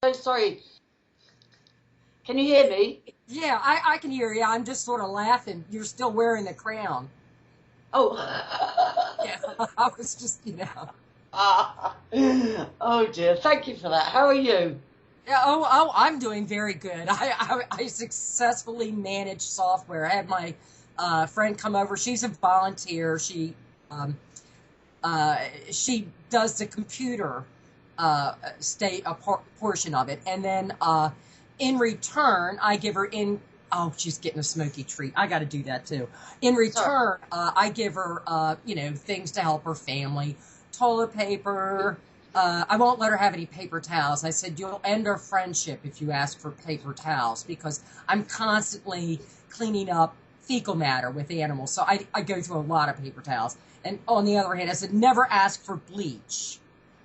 So sorry. Can you hear me? Yeah, I can hear you. I'm just sort of laughing. You're still wearing the crown. Oh. Yeah, I was just. Oh dear. Thank you for that. How are you? Yeah, oh, I'm doing very good. I successfully managed software. I had my friend come over. She's a volunteer. Um, she does the computer state a portion of it, and then in return, I give her in. Oh, she's getting a smoky treat. I got to do that too. In Sorry. return, I give her, things to help her family, toilet paper. I won't let her have any paper towels. I said, you'll end our friendship if you ask for paper towels because I'm constantly cleaning up fecal matter with animals. So I go through a lot of paper towels. And on the other hand, I said, never ask for bleach.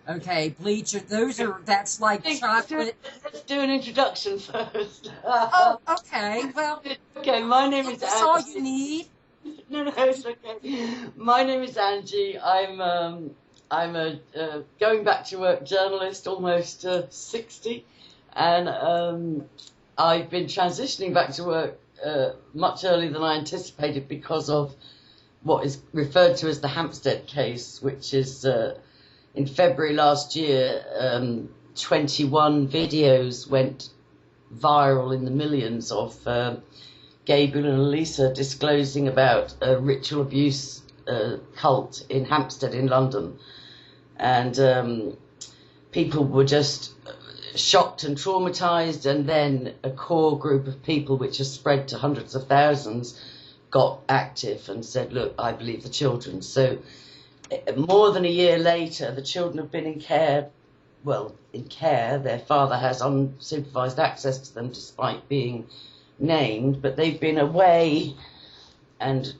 Okay, bleach, that's like chocolate. Let's do an introduction first. Oh, okay. Well, Okay, my name is is this all you Angie. need? No, it's okay. My name is Angie. I'm a going back to work journalist, almost 60, and I've been transitioning back to work much earlier than I anticipated because of what is referred to as the Hampstead case, which is in February last year, 21 videos went viral in the millions of Gabriel and Elisa disclosing about a ritual abuse cult in Hampstead in London. And people were just shocked and traumatized, and then a core group of people, which has spread to hundreds of thousands, got active and said, look, I believe the children. So more than a year later, the children have been in care. Well, in care, their father has unsupervised access to them despite being named, but they've been away and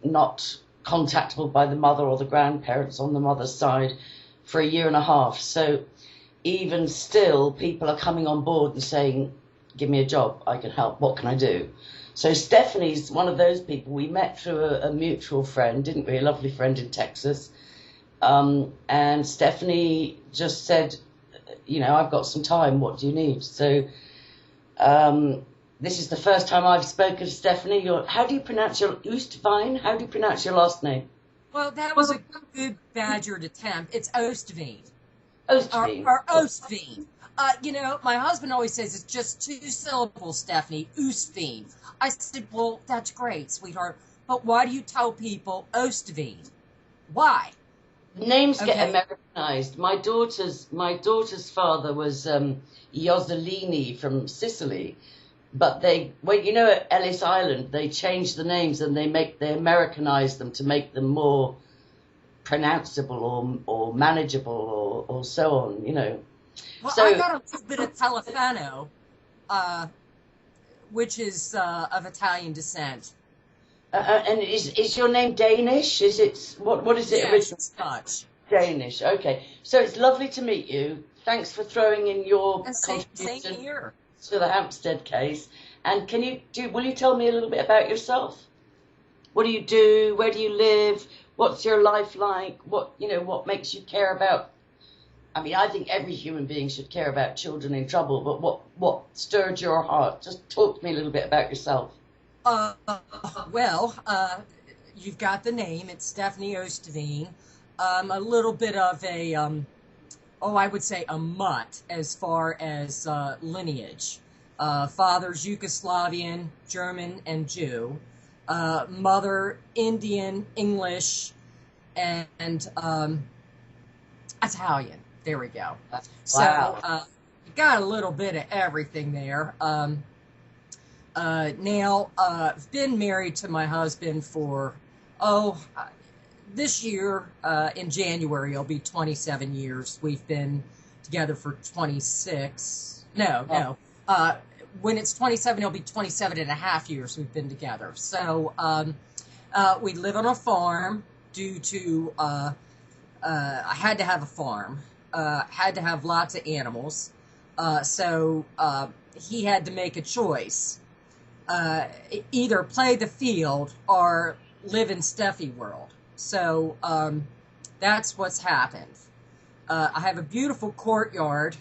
not contactable by the mother or the grandparents on the mother's side for a year and a half. So even still, people are coming on board and saying, give me a job, I can help, what can I do? So Stephanie's one of those people. We met through a mutual friend, didn't we? A lovely friend in Texas. And Stephanie just said, I've got some time, what do you need? So this is the first time I've spoken to Stephanie. How do you pronounce your OOSTVEEN? How do you pronounce your last name? Well, that was a good badgered attempt. It's OOSTVEEN. OOSTVEEN. Or OOSTVEEN. My husband always says it's just two syllables, Stephanie. OOSTVEEN. I said, well, that's great, sweetheart. But why do you tell people OOSTVEEN? Why? Names get Okay. Americanized. My daughter's father was Iozzolini from Sicily, but at Ellis Island, they change the names and they Americanize them to make them more pronounceable or manageable or so on. Well, I So got a little bit of Telefano, uh, which is of Italian descent. and is your name Danish? Is it what is it Yes, originally? it's Dutch. Danish. Okay. So it's lovely to meet you. Thanks for throwing in your And same contribution here. to the Hampstead case. And will you tell me a little bit about yourself? What do you do? Where do you live? What's your life like? What makes you care about? I mean, I think every human being should care about children in trouble, but what stirred your heart? Just talk to me a little bit about yourself. Uh, well, you've got the name. It's Stephanie Oostveen. A little bit of I would say a mutt as far as lineage. Father's Yugoslavian, German, and Jew. Mother Indian, English, and Italian. There we go. So Wow. you got a little bit of everything there. Now, I've been married to my husband for, this year, in January, it'll be 27 years. We've been together for 26. No, Oh, no. When it's 27, it'll be 27 and a half years we've been together. So, we live on a farm due to, I had to have a farm, had to have lots of animals. So, he had to make a choice, either play the field or live in Steffi world. So that's what's happened. I have a beautiful courtyard.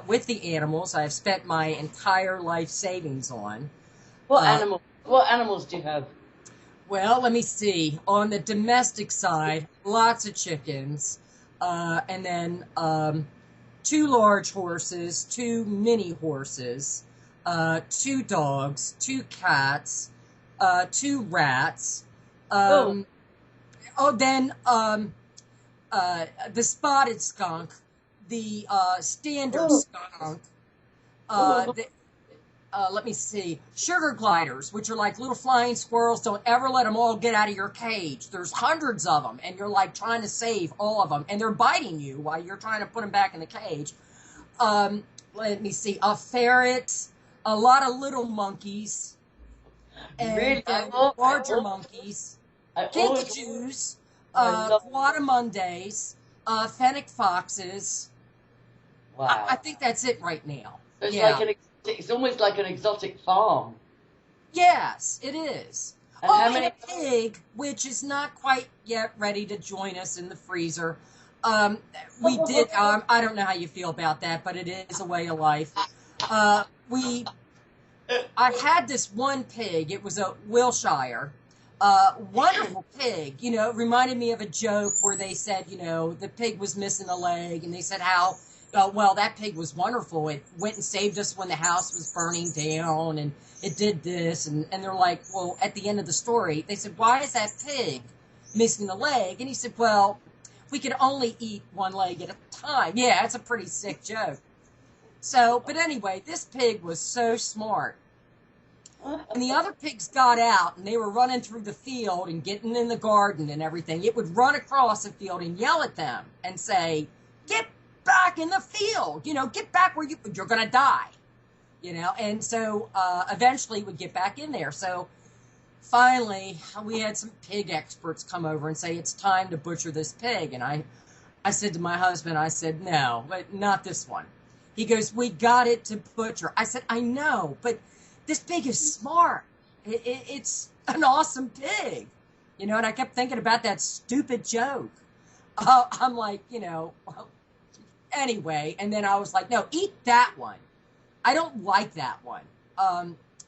with the animals. I've spent my entire life savings on. What animals do you have? Well, let me see. On the domestic side, lots of chickens, and then 2 large horses, 2 mini horses, 2 dogs, 2 cats, 2 rats. Then the spotted skunk, the standard skunk. Let me see, sugar gliders, which are like little flying squirrels. Don't ever let them all get out of your cage. There's hundreds of them, and you're like trying to save all of them, and they're biting you while you're trying to put them back in the cage. Let me see, a ferret, a lot of little monkeys, and Really? larger monkeys, kinkajous, guadamundays, fennec foxes. Wow. I think that's it right now. It's Yeah. it's almost like an exotic farm. Yes, it is. And how And many- a pig, which is not quite yet ready to join us in the freezer. We did, I don't know how you feel about that, but it is a way of life. I had this one pig. It was a Wilshire. Wonderful pig. You know, it reminded me of a joke where they said, you know, the pig was missing a leg, and they said how, well, that pig was wonderful. It went and saved us when the house was burning down, and it did this. And they're like, well, at the end of the story, they said, why is that pig missing a leg? And he said, well, we could only eat one leg at a time. Yeah, it's a pretty sick joke. So, but anyway, this pig was so smart. And the other pigs got out, and they were running through the field and getting in the garden and everything. It would run across the field and yell at them and say, get back in the field, you know, get back where you're going to die, you know. And so eventually would get back in there. So finally, we had some pig experts come over and say, it's time to butcher this pig. And I said to my husband, I said, no, but not this one. He goes, we got it to butcher. I said, I know, but this pig is smart. It's an awesome pig, you know. And I kept thinking about that stupid joke. I'm like, you know, anyway. And then I was like, no, eat that one. I don't like that one.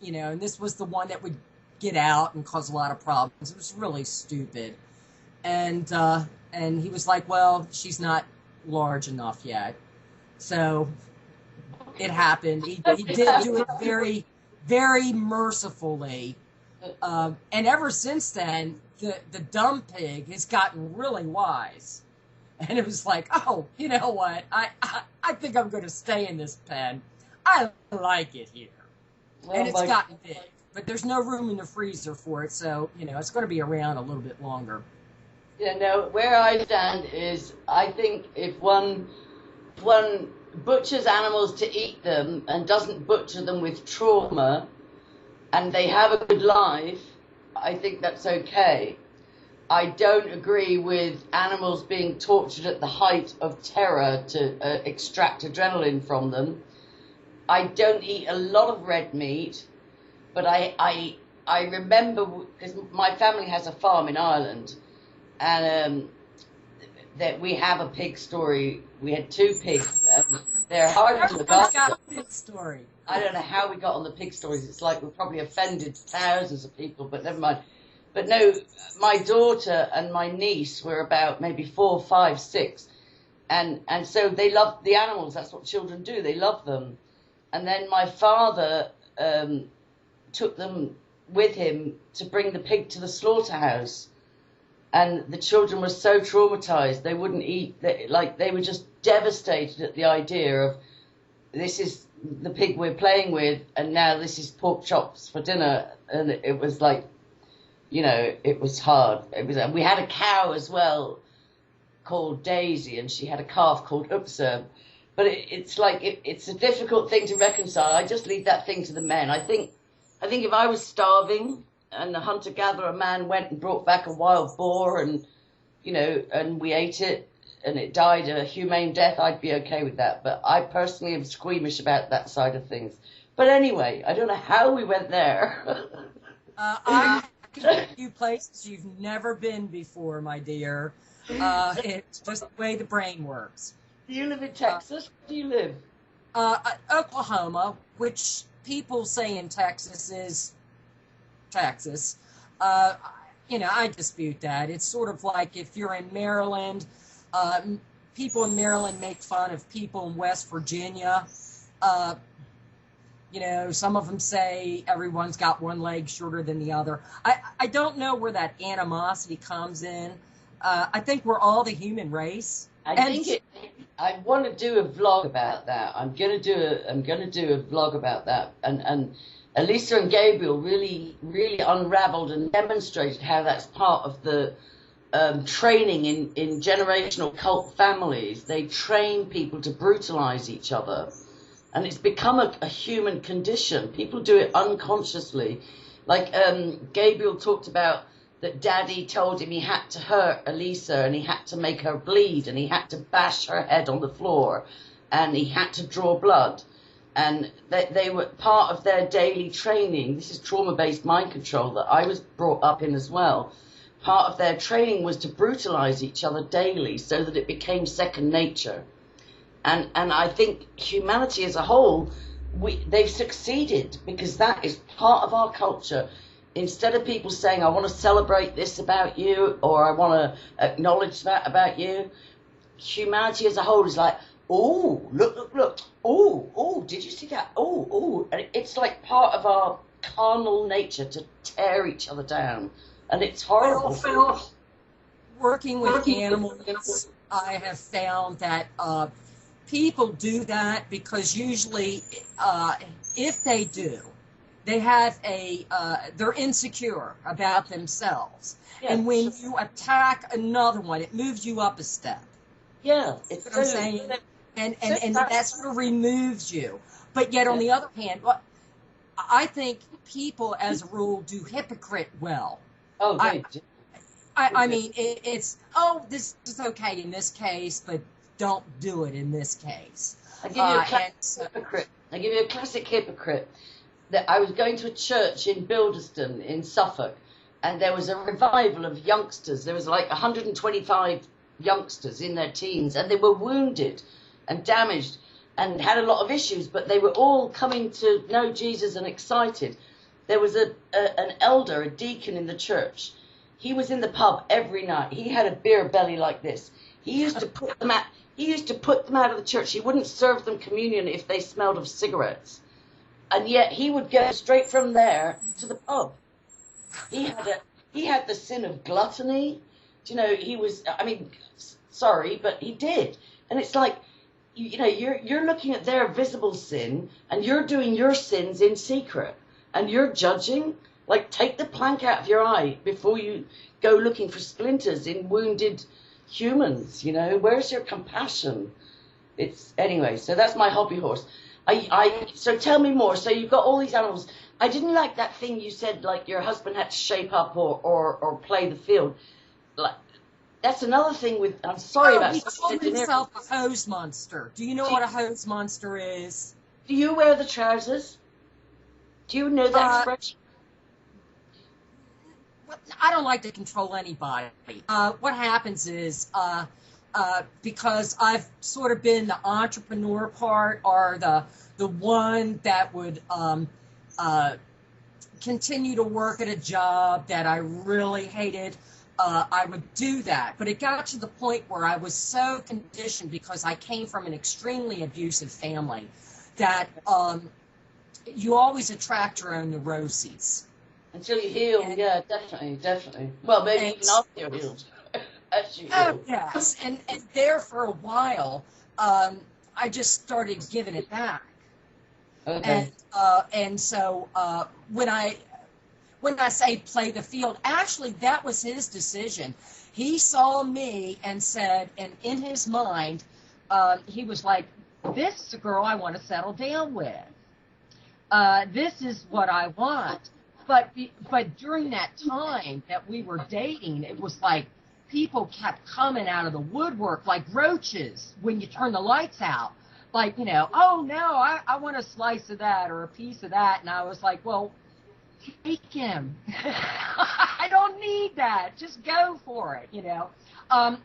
You know, and this was the one that would get out and cause a lot of problems. It was really stupid. And he was like, well, she's not large enough yet. So it happened. He did do it very, very mercifully. And ever since then, the dumb pig has gotten really wise. And it was like, oh, you know what? I think I'm going to stay in this pen. I like it here. And it's gotten big. But there's no room in the freezer for it, so, you know, it's going to be around a little bit longer. Yeah, no, where I stand is, I think if one butchers animals to eat them and doesn't butcher them with trauma, and they have a good life, I think that's okay. I don't agree with animals being tortured at the height of terror to extract adrenaline from them. I don't eat a lot of red meat, but I remember, because my family has a farm in Ireland, and that we have a pig story. We had 2 pigs. They're hard to look after. Got a pig story. I don't know how we got on the pig stories. It's like we probably offended thousands of people, but never mind. But no, my daughter and my niece were about maybe 4, 5, 6. And so they love the animals. That's what children do. They love them. And then my father took them with him to bring the pig to the slaughterhouse. And the children were so traumatized, they wouldn't eat. They were just devastated at the idea of, this is the pig we're playing with, and now this is pork chops for dinner. And it was like, you know, it was hard. We had a cow as well called Daisy, and she had a calf called Upsa. But it's a difficult thing to reconcile. I just leave that thing to the men. I think if I was starving and the hunter-gatherer man went and brought back a wild boar, and, you know, and we ate it and it died a humane death, I'd be okay with that. But I personally am squeamish about that side of things. But anyway, I don't know how we went there. I can take you places you've never been before, my dear. It's just the way the brain works. Do you live in Texas? Where do you live? Oklahoma, which people say in Texas is Texas. Uh, I dispute that. It's sort of like if you're in Maryland, uh, people in Maryland make fun of people in West Virginia. Uh, some of them say everyone's got one leg shorter than the other. I don't know where that animosity comes in. I think we're all the human race. I want to do a vlog about that. I'm gonna do a vlog about that. And Elisa and Gabriel really unraveled and demonstrated how that's part of the training in generational cult families. They train people to brutalize each other. And it's become a human condition. People do it unconsciously. Like Gabriel talked about that Daddy told him he had to hurt Elisa and he had to make her bleed and he had to bash her head on the floor and he had to draw blood. And they were part of their daily training. This is trauma-based mind control that I was brought up in as well. Part of their training was to brutalize each other daily so that it became second nature. And I think humanity as a whole, they've succeeded because that is part of our culture. Instead of people saying, I want to celebrate this about you or I want to acknowledge that about you, humanity as a whole is like, oh, look. Oh, did you see that? Oh. And it's like part of our carnal nature to tear each other down. And it's horrible. Phil, working with animals, I have found that people do that because usually if they do, they have they're insecure about themselves. Yes. And when you attack another one, it moves you up a step. Yeah. It's what I'm saying. And that sort of removes you. But yet, on the other hand, I think people, as a rule, do hypocrite well. Oh, they do. I mean, it's, this is okay in this case, but don't do it in this case. I give you a classic hypocrite. That I was going to a church in Bilderston in Suffolk, and there was a revival of youngsters. There was like 125 youngsters in their teens, and they were wounded and damaged and had a lot of issues, but they were all coming to know Jesus and excited. There was an elder, a deacon in the church. He was in the pub every night. He had a beer belly like this. He used to put them out of the church. He wouldn't serve them communion if they smelled of cigarettes. And yet he would go straight from there to the pub. He had the sin of gluttony. He was, sorry, but he did. And it's like, you're looking at their visible sin and you're doing your sins in secret and you're judging. Like, take the plank out of your eye before you go looking for splinters in wounded humans. Where's your compassion? Anyway, so that's my hobby horse. So tell me more. So you've got all these animals. I didn't like that thing you said, like your husband had to shape up or play the field. Like, that's another thing with, I'm sorry about he called himself a hose monster. Do you know what a hose monster is? Do you wear the trousers? Do you know that expression? I don't like to control anybody. What happens is, because I've sort of been the entrepreneur part or the one that would continue to work at a job that I really hated, I would do that. But it got to the point where I was so conditioned because I came from an extremely abusive family that you always attract your own neuroses. Until you heal, yeah, definitely. Well, maybe even after you're healed. Oh, yes. And there for a while, I just started giving it back. Okay. And so when I say play the field, actually that was his decision. He saw me and said, and in his mind, he was like, this is a girl I want to settle down with. This is what I want. But during that time that we were dating, it was like people kept coming out of the woodwork like roaches when you turn the lights out. Like, oh, no, I want a slice of that or a piece of that. And I was like, well, take him. I don't need that. Just go for it, I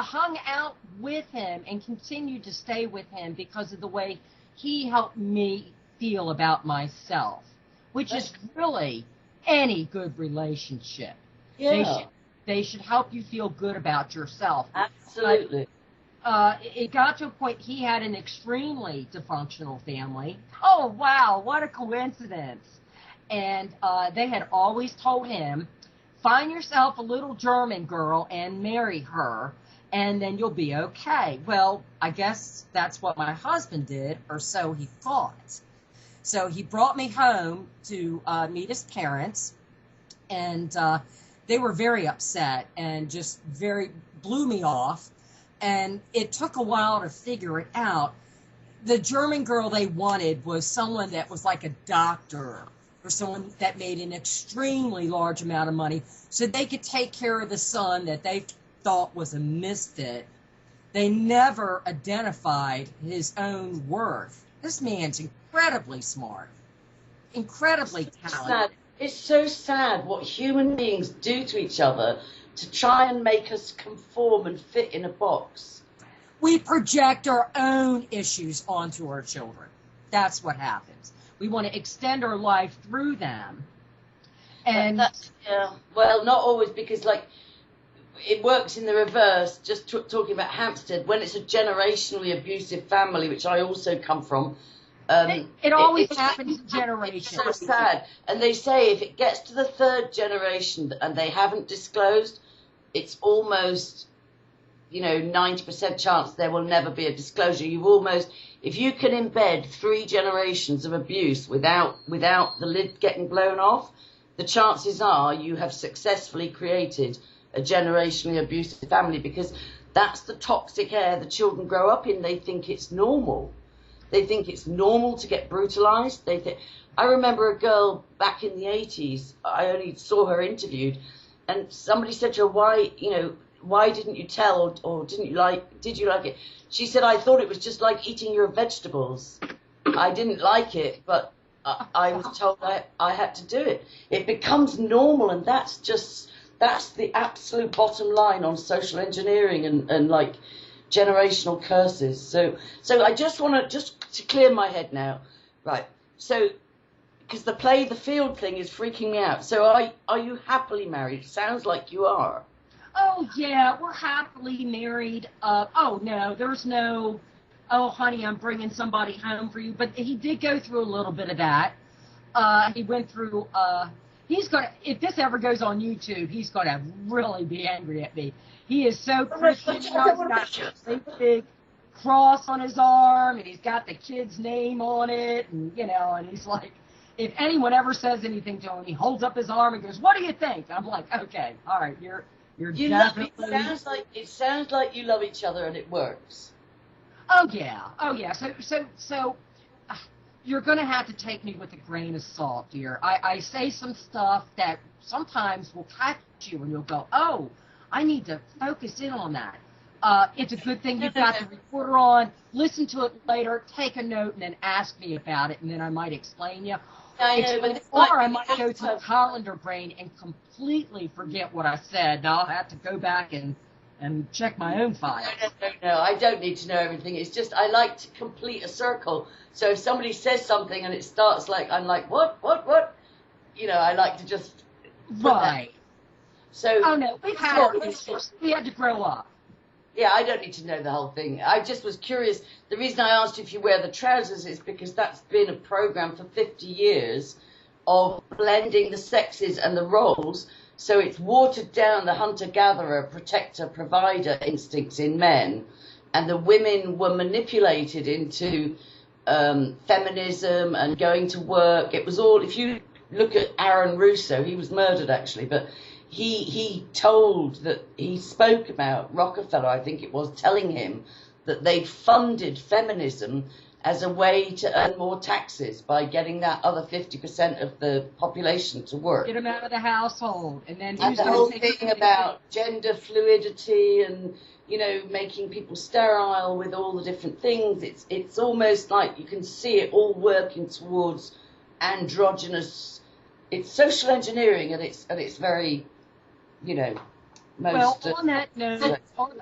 hung out with him and continued to stay with him because of the way he helped me feel about myself, which is really any good relationship. Yeah. They should help you feel good about yourself. Absolutely. It got to a point he had an extremely dysfunctional family. Oh, wow, what a coincidence. And they had always told him, find yourself a little German girl and marry her, and then you'll be okay. Well, I guess that's what my husband did, or so he thought. So he brought me home to meet his parents, and they were very upset and just very blew me off. And it took a while to figure it out. The German girl they wanted was someone that was like a doctor or someone that made an extremely large amount of money so they could take care of the son that they thought was a misfit. They never identified his own worth. This man's incredibly smart, incredibly talented. It's so sad what human beings do to each other to try and make us conform and fit in a box. We project our own issues onto our children. That's what happens. We want to extend our life through them. And yeah, well, not always, because like it works in the reverse. Just talking about Hampstead, when it's a generationally abusive family, which I also come from. It always happens in generations. It's so sad. And they say if it gets to the third generation and they haven't disclosed, it's almost, 90% chance there will never be a disclosure. If you can embed 3 generations of abuse without the lid getting blown off, the chances are you have successfully created a generationally abusive family, because that's the toxic air the children grow up in. They think it's normal. They think it's normal to get brutalized. I remember a girl back in the 80s, I only saw her interviewed, and somebody said to her, why didn't you tell, or did you like it? She said, I thought it was just like eating your vegetables. I didn't like it, but I was told I had to do it. It becomes normal, and that's the absolute bottom line on social engineering and like generational curses. So I just want to clear my head now, right? So because the field thing is freaking me out. So are you happily married? It sounds like you are. Oh yeah, we're happily married. Oh no, there's no, oh honey, I'm bringing somebody home for you. But he did go through a little bit of that. He went through. If this ever goes on YouTube, he's gonna really be angry at me. He is so Christian. He's got a big cross on his arm, and he's got the kid's name on it, and and he's like, if anyone ever says anything to him, he holds up his arm and goes, "What do you think?" I'm like, "Okay, all right, you're definitely." It sounds like you love each other, and it works. Oh yeah. So you're going to have to take me with a grain of salt, dear. I say some stuff that sometimes will catch you, and you'll go, "Oh, I need to focus in on that." It's a good thing you've got the recorder on. Listen to it later, take a note, and then ask me about it, and then I might explain you. Or I might go to the colander brain and completely forget what I said. Now I'll have to go back and check my own file. No, I don't need to know everything. It's just I like to complete a circle. So if somebody says something and it starts like, I'm like, what? I like to just... Right. So, oh no, we've had our issues. We had to grow up. Yeah, I don't need to know the whole thing. I just was curious. The reason I asked you if you wear the trousers is because that's been a program for 50 years of blending the sexes and the roles. So it's watered down the hunter-gatherer, protector, provider instincts in men. And the women were manipulated into feminism and going to work. It was all, if you look at Aaron Russo, he was murdered actually, but he spoke about Rockefeller, I think it was, telling him that they funded feminism as a way to earn more taxes by getting that other 50% of the population to work. Get them out of the household. And then the whole thing about gender fluidity and, making people sterile with all the different things. It's almost like you can see it all working towards androgynous. It's social engineering, and it's very, Well, most. on that note,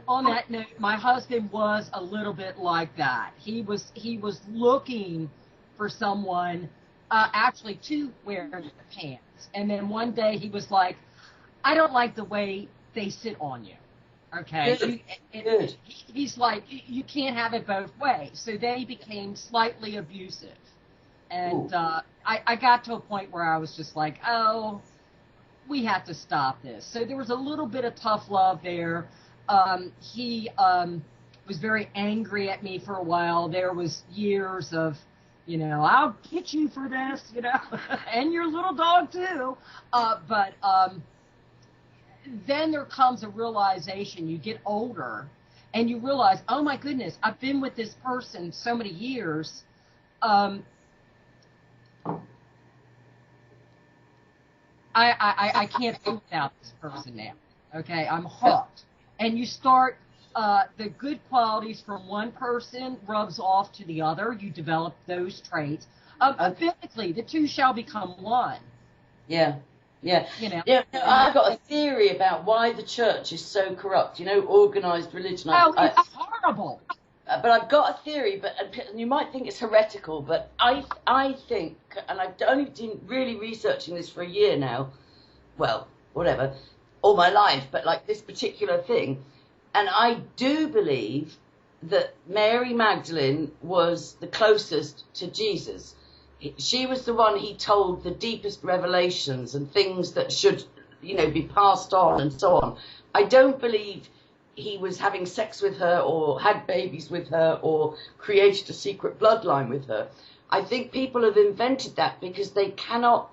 on that note, my husband was a little bit like that. He was looking for someone actually to wear the pants, and then one day he was like, "I don't like the way they sit on you." Okay, Good. he's like, "You can't have it both ways." So they became slightly abusive, and I got to a point where I was just like, "Oh, we have to stop this." So there was a little bit of tough love there. He was very angry at me for a while. There was years of, I'll get you for this, and your little dog too. But then there comes a realization. You get older, and you realize, oh my goodness, I've been with this person so many years. I can't be without this person now. Okay, I'm hooked. And you start, the good qualities from one person rubs off to the other. You develop those traits. Biblically, the two shall become one. Yeah. Yeah. I've got a theory about why the church is so corrupt. Organised religion. It's horrible. But I've got a theory, and you might think it's heretical, but I think, and I've only been really researching this for a year now, well, whatever, all my life, but like this particular thing, and I do believe that Mary Magdalene was the closest to Jesus. She was the one he told the deepest revelations and things that should, be passed on and so on. I don't believe he was having sex with her or had babies with her or created a secret bloodline with her. I think people have invented that because they cannot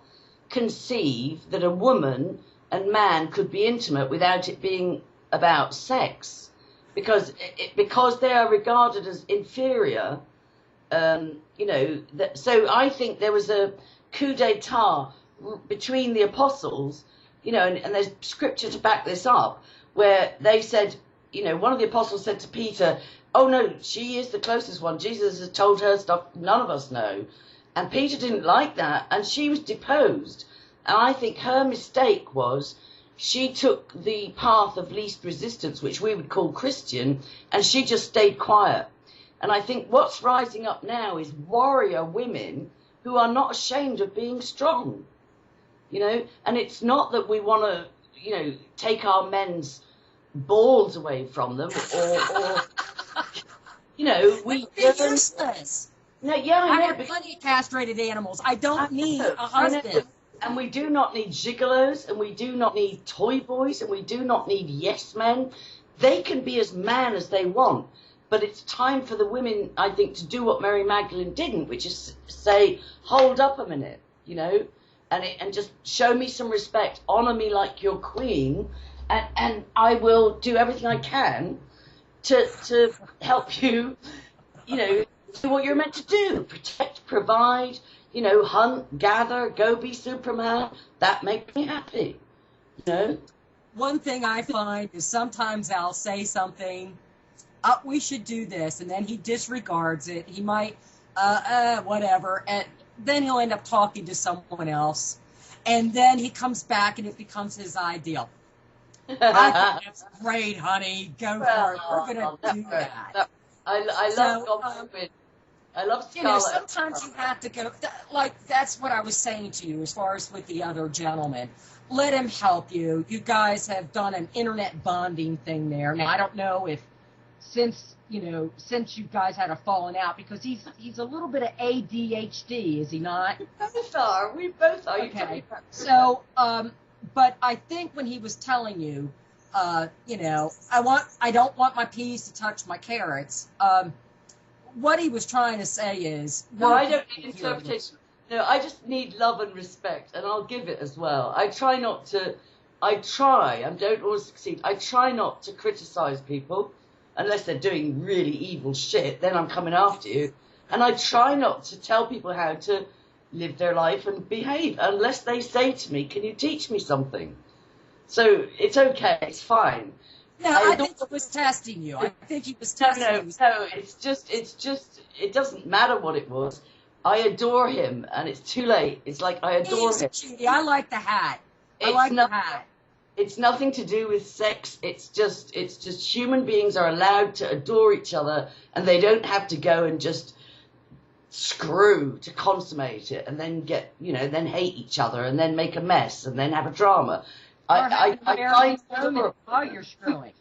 conceive that a woman and man could be intimate without it being about sex, because they are regarded as inferior. So I think there was a coup d'etat between the apostles, and there's scripture to back this up, where they said, one of the apostles said to Peter, "Oh no, she is the closest one. Jesus has told her stuff none of us know." And Peter didn't like that, and she was deposed. And I think her mistake was she took the path of least resistance, which we would call Christian, and she just stayed quiet. And I think what's rising up now is warrior women who are not ashamed of being strong, and it's not that we want to, take our men's balls away from them or we useless. No, yeah, I have plenty of castrated animals. I don't need a husband. And we do not need gigolos, and we do not need toy boys, and we do not need yes men. They can be as man as they want, but it's time for the women, I think, to do what Mary Magdalene didn't, which is say, hold up a minute, and just show me some respect, honor me like your queen, and I will do everything I can to help you, do what you're meant to do. Protect, provide, hunt, gather, go be Superman. That makes me happy, One thing I find is sometimes I'll say something, we should do this, and then he disregards it. He might, whatever, and then he'll end up talking to someone else, and then he comes back and it becomes his ideal. I think that's great, honey. Go for it. We're going to do that. I love Godwin. I love Scarlett. Sometimes you have to go, that's what I was saying to you as far as with the other gentleman. Let him help you. You guys have done an internet bonding thing there. Now, I don't know if since you guys had a falling out, because he's a little bit of ADHD, is he not? We both are. Okay. So, but I think when he was telling you, I don't want my peas to touch my carrots. What he was trying to say is, no, I don't need interpretation. No, I just need love and respect, and I'll give it as well. I don't always succeed. I try not to criticize people unless they're doing really evil shit. Then I'm coming after you. And I try not to tell people how to live their life and behave unless they say to me, "Can you teach me something?" So it's okay. It's fine. No, I think he was testing you. I think he was testing you. No, it's just, it doesn't matter what it was. I adore him, and it's too late. It's like I adore him. Cutie. I like the hat. I like the hat. It's nothing to do with sex. It's just human beings are allowed to adore each other, and they don't have to go and just screw to consummate it, and then get, then hate each other, and then make a mess, and then have a drama. I moment while you're screwing.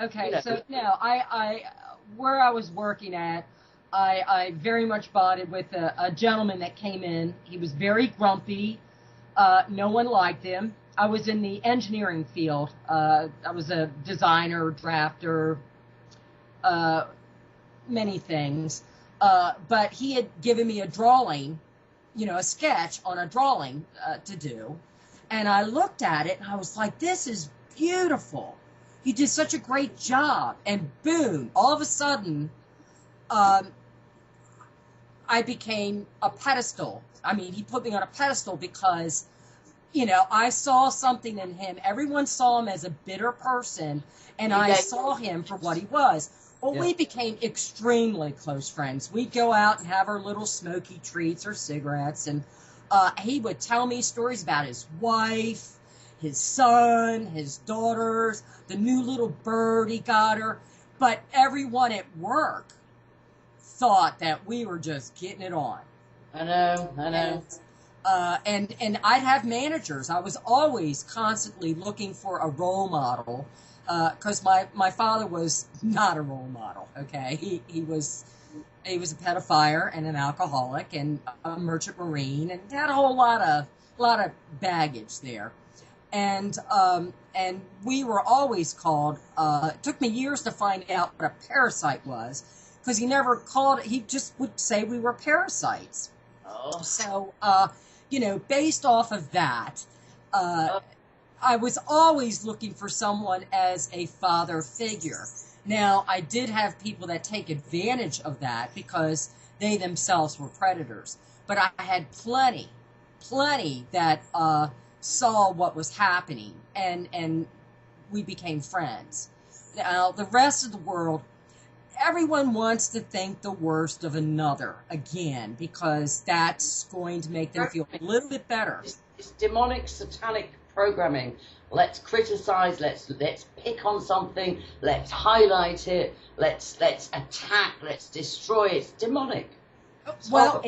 Okay, so no, I where I was working at, I very much bonded with a gentleman that came in. He was very grumpy. No one liked him. I was in the engineering field. I was a designer, drafter, many things. But he had given me a drawing, a sketch on a drawing to do. And I looked at it and I was like, this is beautiful. You did such a great job. And boom, all of a sudden, I became a pedestal. I mean, he put me on a pedestal because, I saw something in him. Everyone saw him as a bitter person, and I saw him for what he was. Well, we became extremely close friends. We'd go out and have our little smoky treats or cigarettes, and he would tell me stories about his wife, his son, his daughters, the new little bird he got her. But everyone at work thought that we were just getting it on. I know. And I'd have managers. I was always constantly looking for a role model, because my father was not a role model. Okay, he was a pedophile and an alcoholic and a merchant marine, and had a whole lot of baggage there. And we were always called. It took me years to find out what a parasite was, because he never called it. He just would say we were parasites. Oh. So, based off of that, I was always looking for someone as a father figure. Now, I did have people that take advantage of that because they themselves were predators. But I had plenty that saw what was happening, and we became friends. Now, the rest of the world, everyone wants to think the worst of another again, because that's going to make them feel a little bit better. It's demonic, satanic programming. Let's criticize. Let's pick on something. Let's highlight it. Let's attack. Let's destroy. It's demonic. Well,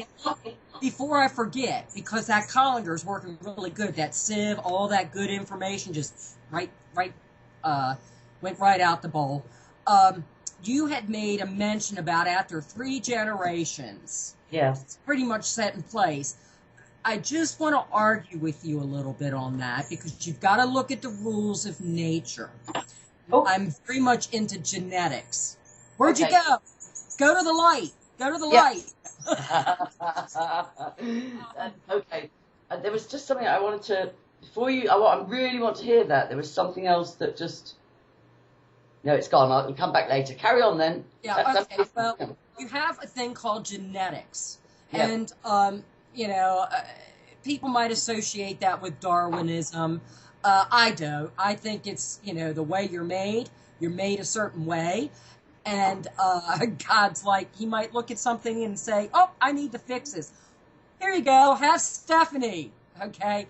before I forget, because that colander is working really good, that sieve, all that good information just went right out the bowl. You had made a mention about after 3 generations. Yes. It's pretty much set in place. I just want to argue with you a little bit on that, because you've got to look at the rules of nature. Oh. I'm very much into genetics. Where'd you go? Go to the light. Go to the light. Okay. There was just something I wanted to, before you, I really want to hear that. There was something else that just... No, it's gone. I'll come back later. Carry on then. Yeah, okay. Well, you have a thing called genetics. And, people might associate that with Darwinism. I don't. I think it's, the way you're made a certain way. And God's like, he might look at something and say, oh, I need to fix this. Here you go. Have Stephanie. Okay.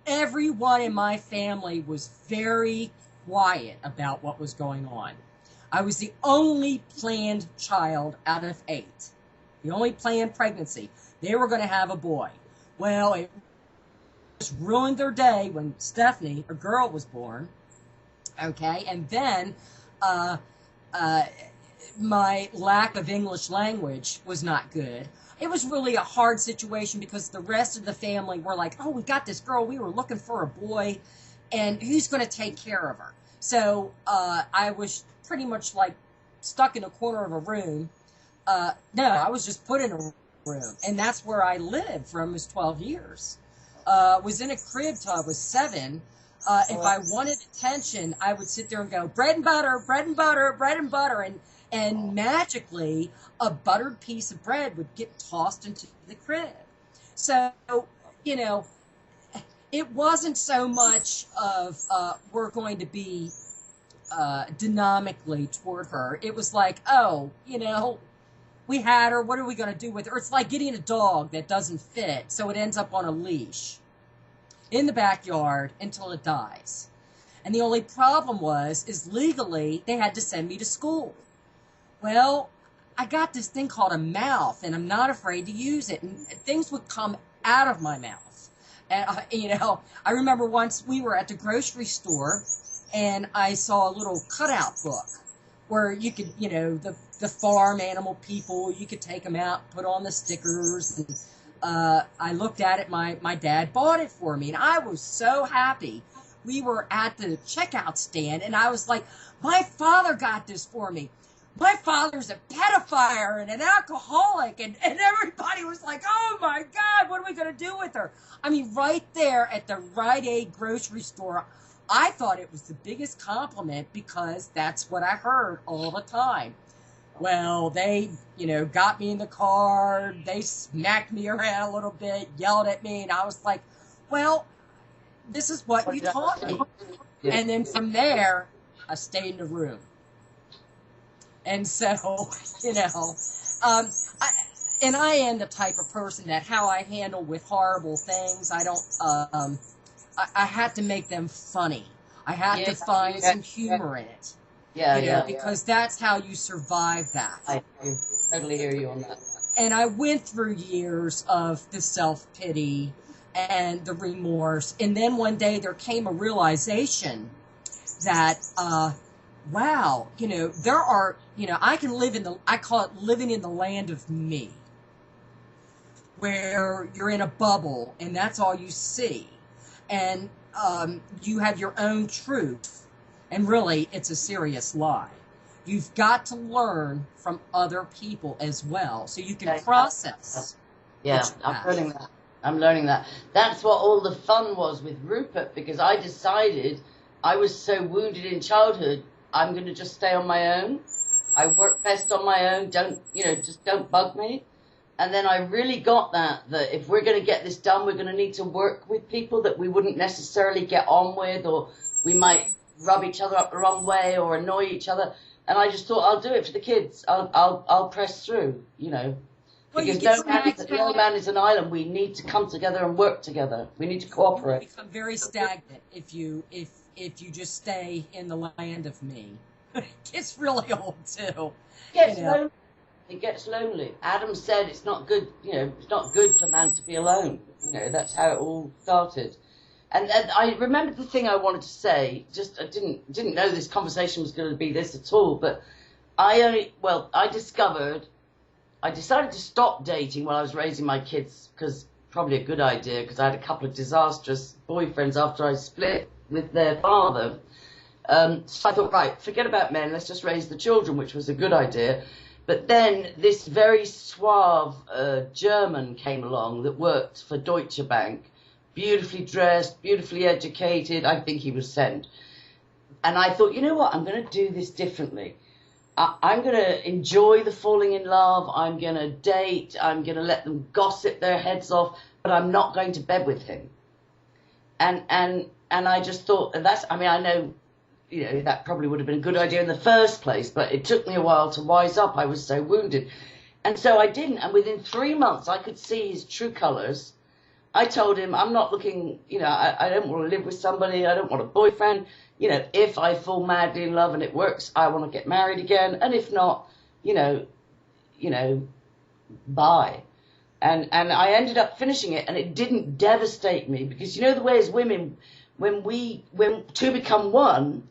Everyone in my family was very quiet about what was going on. I was the only planned child out of 8. The only planned pregnancy. They were going to have a boy. Well, it just ruined their day when Stephanie, a girl, was born. Okay, and then my lack of English language was not good. It was really a hard situation because the rest of the family were like, oh, we got this girl. We were looking for a boy, and who's going to take care of her? So I was pretty much like stuck in a corner of a room. No, I was just put in a room, and that's where I lived for almost 12 years. Was in a crib till I was 7. If I wanted attention, I would sit there and go, bread and butter, bread and butter, bread and butter, and magically a buttered piece of bread would get tossed into the crib. So, it wasn't so much of we're going to be dynamically toward her. It was like, oh, we had her. What are we going to do with her? It's like getting a dog that doesn't fit, so it ends up on a leash in the backyard until it dies. And the only problem is legally they had to send me to school. Well, I got this thing called a mouth, and I'm not afraid to use it. And things would come out of my mouth. And, I remember once we were at the grocery store, and I saw a little cutout book where you could, the farm animal people, you could take them out, put on the stickers. And I looked at it. My dad bought it for me, and I was so happy. We were at the checkout stand, and I was like, my father got this for me. My father's a pedophile and an alcoholic, and everybody was like, oh my God, what are we going to do with her? I mean, right there at the Rite Aid grocery store, I thought it was the biggest compliment because that's what I heard all the time. Well, they, got me in the car, they smacked me around a little bit, yelled at me, and I was like, well, this is what you taught me. And then from there, I stayed in the room. And so, I am the type of person that how I handle with horrible things, I don't, I have to make them funny. I have to find some humor in it. Because that's how you survive that. I totally hear you on that. And I went through years of the self-pity and the remorse. And then one day there came a realization that, wow, there are, I can live I call it living in the land of me, where you're in a bubble and that's all you see. And you have your own truth. And really, it's a serious lie. You've got to learn from other people as well so you can process. Yeah, I'm learning that. That's what all the fun was with Rupert, because I decided I was so wounded in childhood, I'm going to just stay on my own. I work best on my own. Just don't bug me. And then I really got that if we're going to get this done, we're going to need to work with people that we wouldn't necessarily get on with, or we might rub each other up the wrong way or annoy each other. And I just thought, I'll do it for the kids. I'll press through, Because no man is an island. We need to come together and work together. We need to cooperate. You become very stagnant if you just stay in the land of me. It gets really old too. It gets lonely. Adam said it's not good. It's not good for man to be alone. That's how it all started. And I remember the thing I wanted to say. Just I didn't know this conversation was going to be this at all. But I decided to stop dating while I was raising my kids, because probably a good idea, because I had a couple of disastrous boyfriends after I split with their father. So I thought, right, forget about men, let's just raise the children, which was a good idea. But then this very suave German came along that worked for Deutsche Bank, beautifully dressed, beautifully educated. I think he was sent. And I thought, you know what, I'm going to do this differently. I'm going to enjoy the falling in love. I'm going to date. I'm going to let them gossip their heads off, but I'm not going to bed with him. And I just thought, I know, that probably would have been a good idea in the first place, but it took me a while to wise up. I was so wounded. And so I didn't. And within 3 months, I could see his true colors. I told him, I'm not looking, I don't want to live with somebody. I don't want a boyfriend. If I fall madly in love and it works, I want to get married again. And if not, bye. And I ended up finishing it, and it didn't devastate me, because the way as women, when two become one,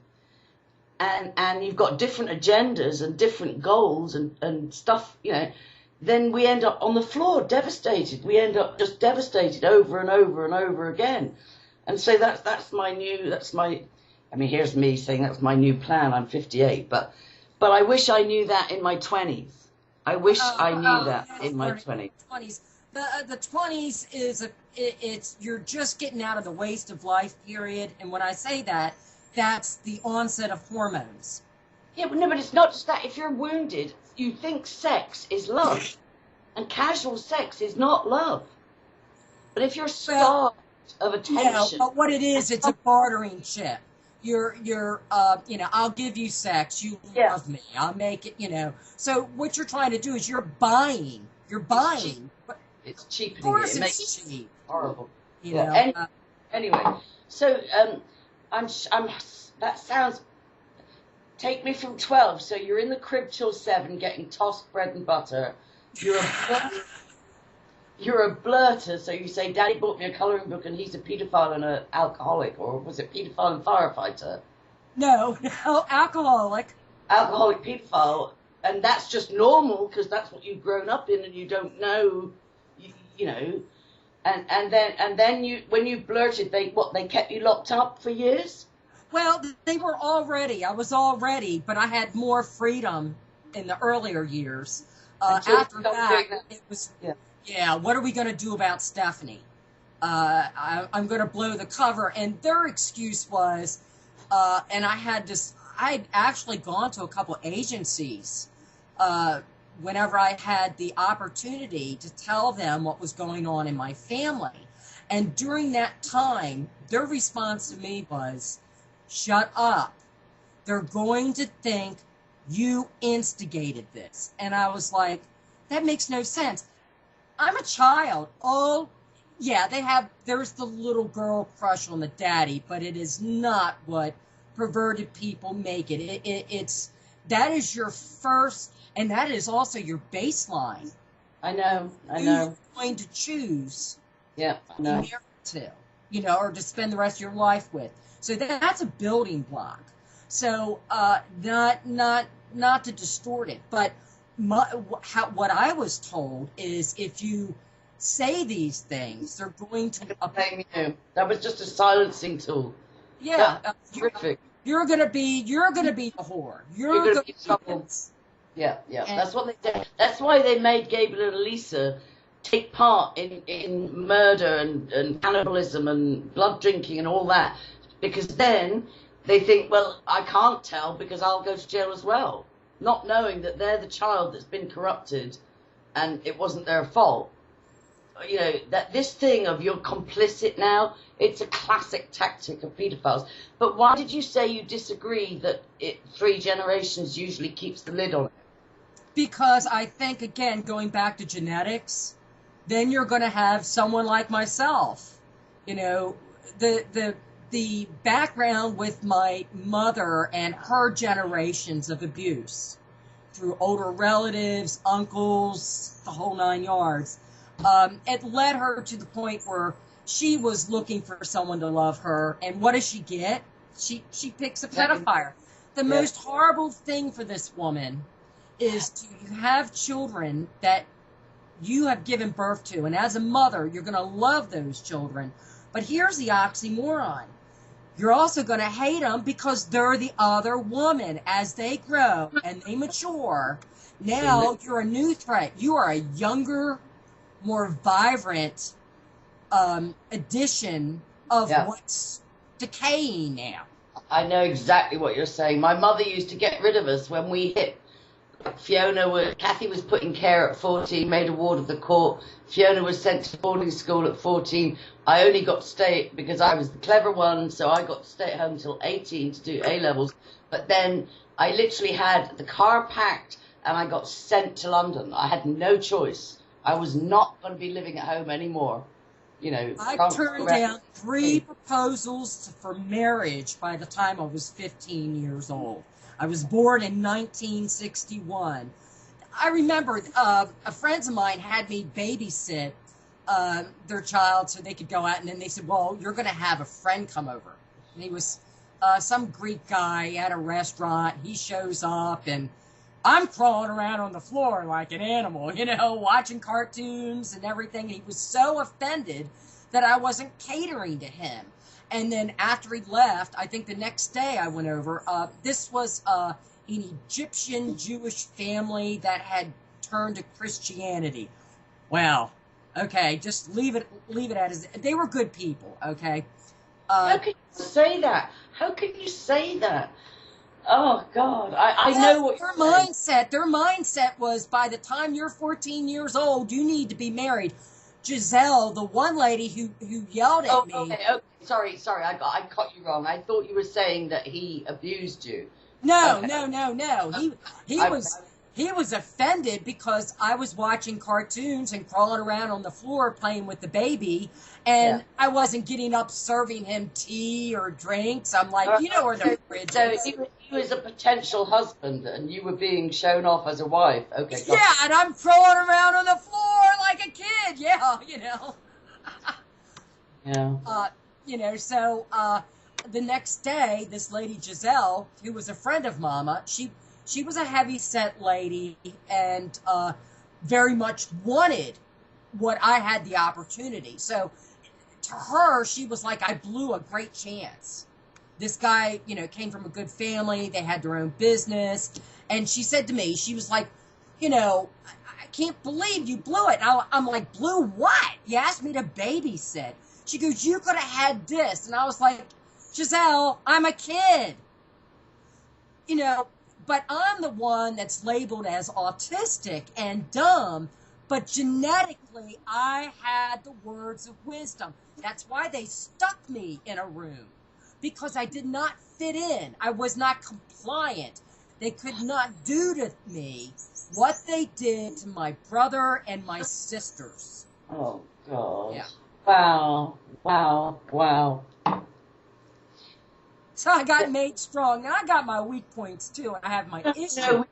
and you've got different agendas and different goals and stuff, then we end up on the floor devastated. We end up just devastated over and over and over again. And so here's me saying that's my new plan. I'm 58, but I wish I knew that in my 20s. I wish I knew that in my 20s. The 20s is you're just getting out of the waste of life period, and when I say that, that's the onset of hormones. Yeah, but it's not just that. If you're wounded, you think sex is love, and casual sex is not love. But if you're starved of attention, but what it is, it's a bartering chip. I'll give you sex, you love me, I'll make it, So what you're trying to do is you're buying. It's cheap. Of course, it it's cheap. Horrible. Anyway, so that sounds. Take me from 12. So you're in the crib till 7, getting tossed bread and butter. You're a blurter. So you say, "Daddy bought me a colouring book, and he's a paedophile and an alcoholic," or was it paedophile and firefighter? No, alcoholic. Alcoholic paedophile, and that's just normal because that's what you've grown up in, and you don't know, you know. And then you, when you blurted, they kept you locked up for years? Well, I was already, but I had more freedom in the earlier years. After that, it was, what are we going to do about Stephanie? I'm going to blow the cover. And their excuse was, and I'd actually gone to a couple agencies whenever I had the opportunity to tell them what was going on in my family. And during that time, their response to me was, "Shut up. They're going to think you instigated this." And I was like, that makes no sense. I'm a child. Oh, yeah, there's the little girl crush on the daddy, but it is not what perverted people make it. That is your first, and that is also your baseline. I know. You're going to choose. Yeah, I know. To, or to spend the rest of your life with. So that's a building block. So not to distort it, but what I was told is if you say these things, they're going to. That was just a silencing tool. Yeah, terrific. You're gonna be a whore. You're gonna be trouble. Yeah. That's what they did. That's why they made Gabriel and Lisa take part in murder and cannibalism and blood drinking and all that, because then they think, well, I can't tell because I'll go to jail as well, not knowing that they're the child that's been corrupted and it wasn't their fault. That this thing of you're complicit now, it's a classic tactic of pedophiles. But why did you say you disagree that 3 generations usually keeps the lid on it? Because I think, again, going back to genetics, then you're going to have someone like myself. The background with my mother and her generations of abuse through older relatives, uncles, the whole 9 yards. It led her to the point where she was looking for someone to love her. And what does she get? She picks a pedophile. The most horrible thing for this woman is to have children that you have given birth to. And as a mother, you're going to love those children. But here's the oxymoron. You're also going to hate them because they're the other woman. As they grow and they mature, now you're a new threat. You are a younger, more vibrant addition of what's decaying now. I know exactly what you're saying. My mother used to get rid of us when we hit. Kathy was put in care at 14, made a ward of the court. Fiona was sent to boarding school at 14. I only got to stay because I was the clever one, so I got to stay at home until 18 to do A-levels. But then I literally had the car packed and I got sent to London. I had no choice. I was not going to be living at home anymore. I turned down 3 proposals for marriage by the time I was 15 years old. I was born in 1961. I remember friends of mine had me babysit their child so they could go out, and then they said, well, you're going to have a friend come over. And he was some Greek guy at a restaurant. He shows up, and I'm crawling around on the floor like an animal, watching cartoons and everything. He was so offended that I wasn't catering to him. And then after he left, I think the next day I went over. This was an Egyptian Jewish family that had turned to Christianity. Well, okay, just leave it as they were good people. Okay. How can you say that? How can you say that? Oh God, I know what their mindset. Their mindset was by the time you're 14 years old, you need to be married. Giselle, the one lady who yelled at me. Okay. Sorry, I caught you wrong. I thought you were saying that he abused you. No. He he was offended because I was watching cartoons and crawling around on the floor playing with the baby, and I wasn't getting up serving him tea or drinks. I'm like, you know where the fridge is. So he was a potential husband, and you were being shown off as a wife. Okay. Yeah, and I'm crawling around on the floor like a kid. Yeah, you know. Yeah. You know, so the next day, this lady Giselle, who was a friend of Mama, she was a heavy-set lady and very much wanted what I had the opportunity. So to her, she was like, I blew a great chance. This guy, you know, came from a good family. They had their own business. And she said to me, she was like, you know, I can't believe you blew it. And I'm like, blew what? You asked me to babysit. She goes, you could have had this. And I was like, Giselle, I'm a kid. You know, but I'm the one that's labeled as autistic and dumb, but genetically I had the words of wisdom. That's why they stuck me in a room, because I did not fit in. I was not compliant. They could not do to me what they did to my brother and my sisters. Oh, God. Yeah. Wow. Wow. Wow. So I got made strong. Now I got my weak points too. I have my issues. No,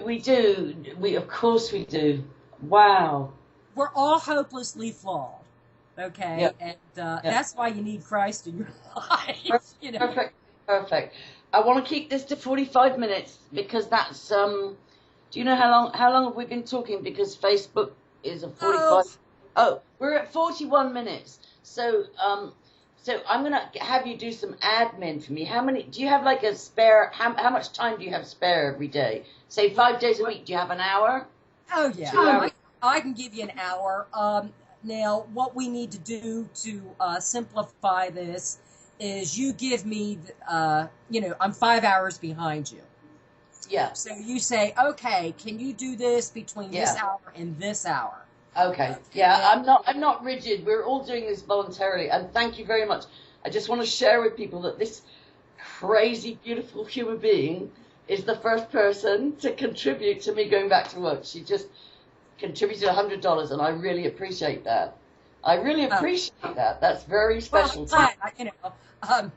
we do. Of course we do. Wow. We're all hopelessly flawed. Okay? Yep. And that's why you need Christ in your life. You know? Perfect. I want to keep this to 45 minutes because that's do you know how long have we been talking? Because Facebook is a 45. Oh, we're at 41 minutes. So I'm going to have you do some admin for me. Do you have like a spare, how much time do you have spare every day? Say 5 days a week, do you have an hour? Oh, yeah. I can give you an hour. Now, what we need to do to simplify this is you give me, you know, I'm 5 hours behind you. Yeah. So you say, okay, can you do this between this hour and this hour? Okay. Yeah, I'm not rigid. We're all doing this voluntarily, and thank you very much. I just want to share with people that this crazy, beautiful human being is the first person to contribute to me going back to work. She just contributed $100, and I really appreciate that. I really appreciate that. That's very special. Well, you know,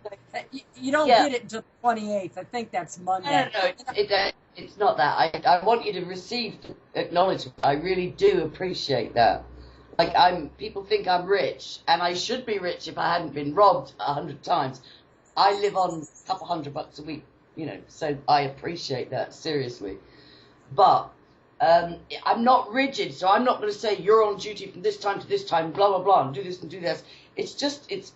you don't get it until the 28th. I think that's Monday. No, it's not that. I want you to receive acknowledgement. I really do appreciate that. Like people think I'm rich, and I should be rich if I hadn't been robbed 100 times. I live on a couple $100 a week, you know, so I appreciate that, seriously. But I'm not rigid, so I'm not going to say you're on duty from this time to this time, blah, blah, blah, and do this and do this. It's just, it's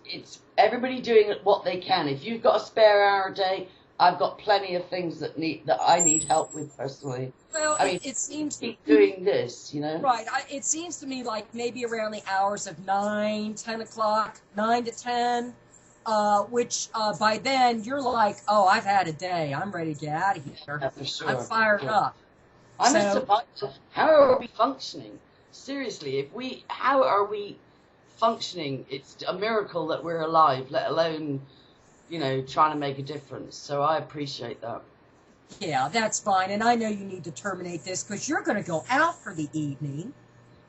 everybody doing what they can. If you've got a spare hour a day, I've got plenty of things that I need help with personally. Well, I mean, it seems keep doing this, you know. Right. It seems to me like maybe around the hours of 9, 10 o'clock, 9 to 10, which by then you're like, oh, I've had a day. I'm ready to get out of here. Yeah, for sure. I'm fired up. I'm a survivor. How are we functioning? Seriously, how are we functioning? It's a miracle that we're alive, let alone, you know, trying to make a difference. So I appreciate that. Yeah, that's fine. And I know you need to terminate this because you're going to go out for the evening.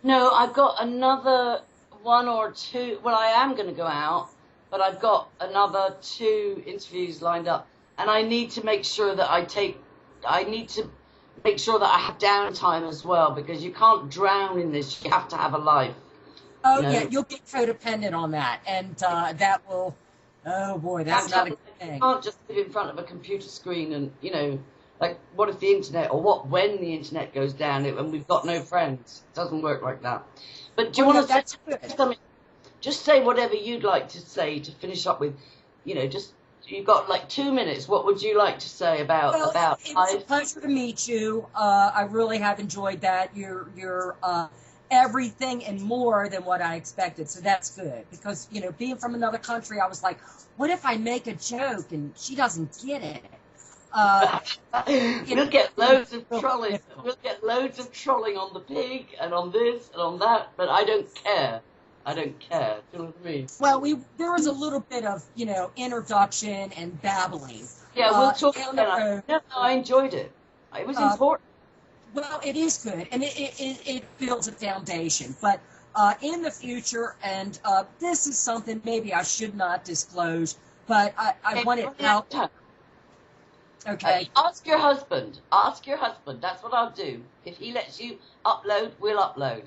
No, I've got another 1 or 2. Well, I am going to go out, but I've got another 2 interviews lined up. And I need to make sure that I have downtime as well, because you can't drown in this. You have to have a life. Oh, yeah, you'll get codependent on that. And that will, oh boy, that's not a good thing. You can't just sit in front of a computer screen and, you know, like, what if the internet, or when the internet goes down and we've got no friends? It doesn't work like that. But do you want to say something? Just say whatever you'd like to say to finish up with, you know, just, you've got like 2 minutes. What would you like to say about it was a pleasure to meet you. I really have enjoyed that. You're everything and more than what I expected. So that's good, because, you know, being from another country, I was like, what if I make a joke and she doesn't get it? We'll get loads of trolling. We'll get loads of trolling on the pig and on this and on that, but I don't care. I don't care. Do you know what I mean? Well, there was a little bit of, you know, introduction and babbling. Yeah, we'll talk again. No, I enjoyed it. It was important. Well, it is good, and it builds a foundation. But in the future, and this is something maybe I should not disclose, but I want it out. Okay. Ask your husband. Ask your husband. That's what I'll do. If he lets you upload, we'll upload.